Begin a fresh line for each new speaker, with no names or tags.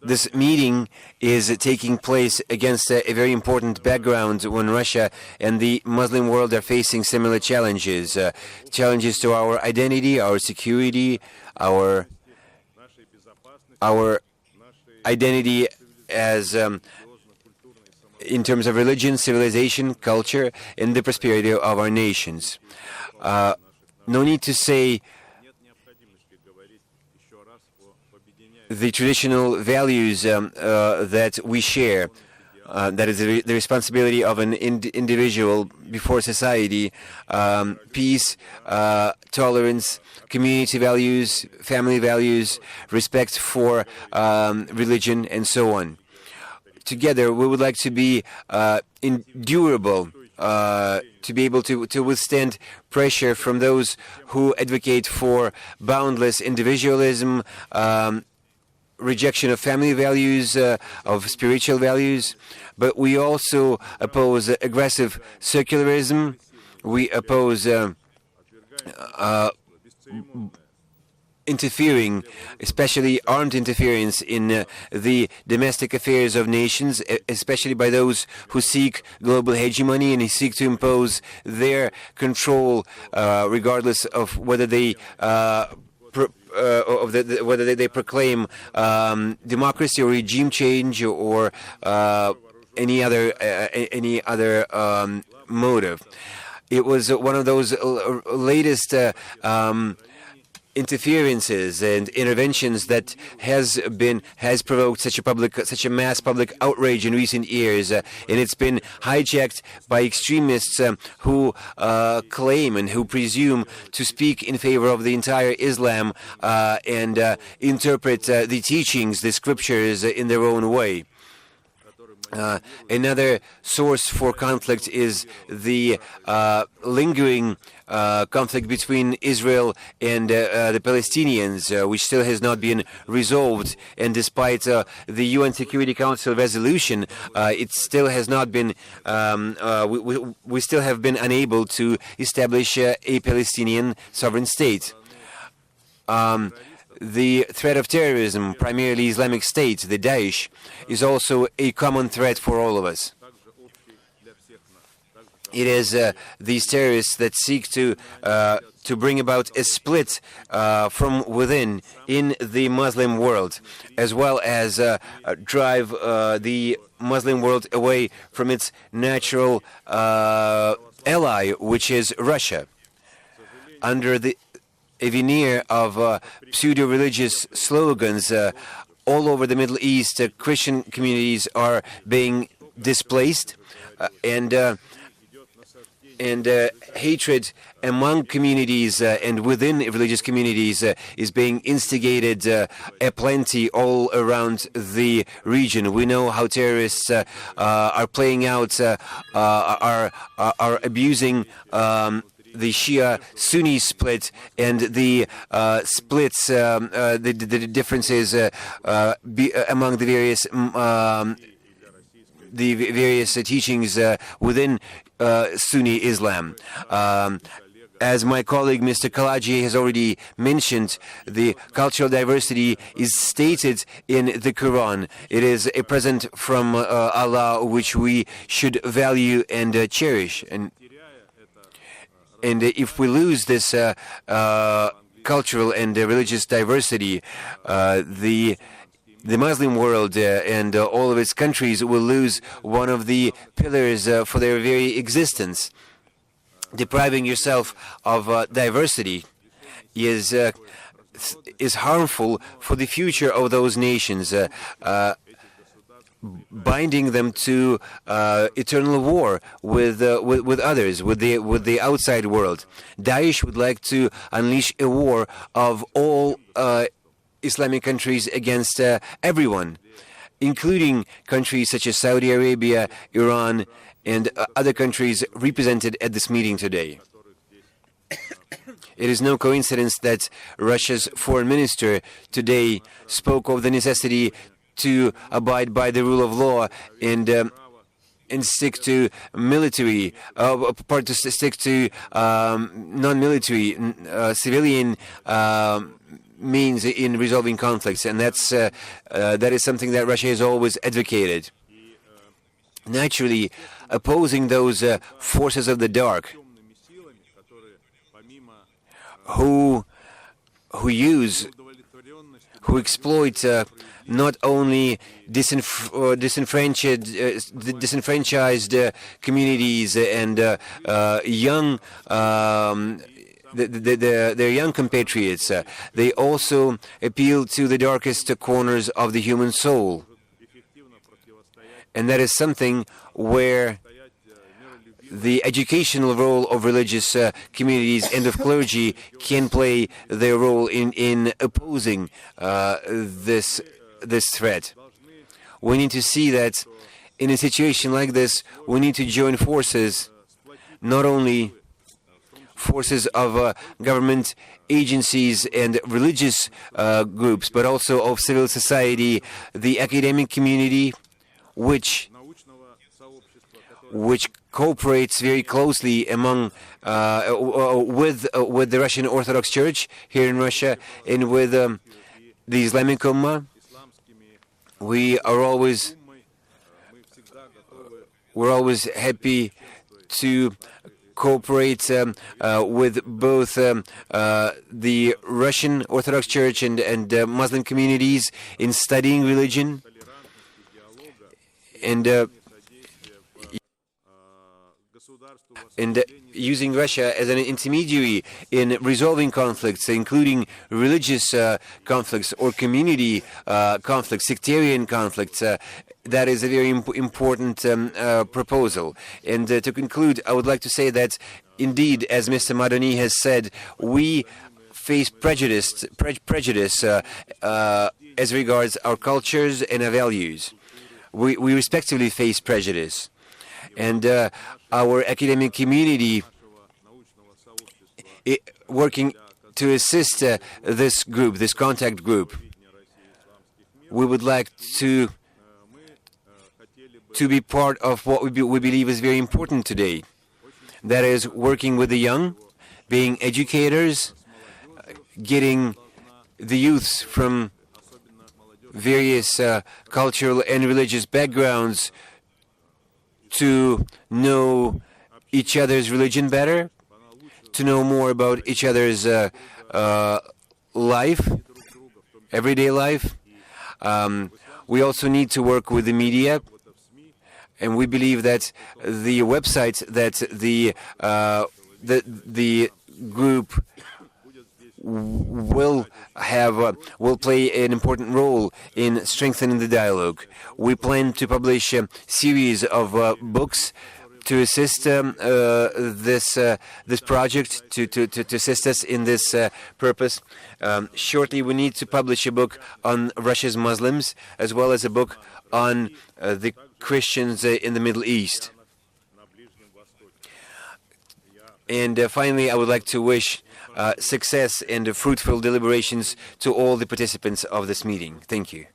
This meeting is taking place against a very important background when Russia and the Muslim world are facing similar challenges. Challenges to our identity, our security, our identity as in terms of religion, civilization, culture, and the prosperity of our nations. No need to say the traditional values that we share, that is the responsibility of an individual before society, peace, tolerance, community values, family values, respect for religion, and so on. Together, we would like to be endurable, to be able to withstand pressure from those who advocate for boundless individualism, rejection of family values, of spiritual values, but we also oppose aggressive secularism. We oppose interfering, especially armed interference in the domestic affairs of nations, especially by those who seek global hegemony and who seek to impose their control, regardless of whether they whether they proclaim democracy or regime change or any other motive. It was one of those latest interferences and interventions that has provoked such a mass public outrage in recent years, and it's been hijacked by extremists who claim and who presume to speak in favor of the entire Islam and interpret the teachings, the scriptures, in their own way. Another source for conflict is the lingering conflict between Israel and the Palestinians, which still has not been resolved. And despite the UN Security Council resolution, it still has not been. We still have been unable to establish a Palestinian sovereign state. The threat of terrorism, primarily Islamic State, the Daesh, is also a common threat for all of us. It is these terrorists that seek to bring about a split from within in the Muslim world, as well as drive the Muslim world away from its natural ally, which is Russia. Under a veneer of pseudo-religious slogans all over the Middle East, Christian communities are being displaced, and hatred among communities and within religious communities is being instigated aplenty all around the region. We know how terrorists are playing out, are abusing the Shia-Sunni split and the splits, the differences among the various teachings within Sunni Islam. As my colleague Mr. Kalaji has already mentioned, the cultural diversity is stated in the Quran. It is a present from Allah which we should value and cherish. And if we lose this cultural and religious diversity, the Muslim world and all of its countries will lose one of the pillars for their very existence. Depriving yourself of diversity is harmful for the future of those nations, binding them to eternal war with others, with the outside world. Daesh would like to unleash a war of all Islamic countries against everyone, including countries such as Saudi Arabia, Iran, and other countries represented at this meeting today. It is no coincidence that Russia's foreign minister today spoke of the necessity to abide by the rule of law and stick to military, stick to non-military, civilian means in resolving conflicts, and that is something that Russia has always advocated. Naturally, opposing those forces of the dark who exploit not only disenfranchised communities and young their young compatriots. They also appeal to the darkest corners of the human soul. And that is something where the educational role of religious communities and of clergy can play their role in opposing this threat. We need to see that in a situation like this, we need to join forces, not only forces of government agencies and religious groups, but also of civil society, the academic community, which cooperates very closely among with the Russian Orthodox Church here in Russia and with the Islamic Ummah. We're always happy to cooperate with both the Russian Orthodox Church and Muslim communities in studying religion and using Russia as an intermediary in resolving conflicts, including religious conflicts or community conflicts, sectarian conflicts. That is a very important proposal. And to conclude, I would like to say that, indeed, as Mr. Madani has said, we face prejudice as regards our cultures and our values. We respectively face prejudice. And our academic community working to assist this group, this contact group. We would like to be part of what we believe is very important today. That is, working with the young, being educators, getting the youths from various cultural and religious backgrounds to know each other's religion better, to know more about each other's life, everyday life. We also need to work with the media, and we believe that the website that the group will play an important role in strengthening the dialogue. We plan to publish a series of books to assist this project, to assist us in this purpose. Shortly, we need to publish a book on Russia's Muslims, as well as a book on the Christians in the Middle East. And finally, I would like to wish success and fruitful deliberations to all the participants of this meeting. Thank you.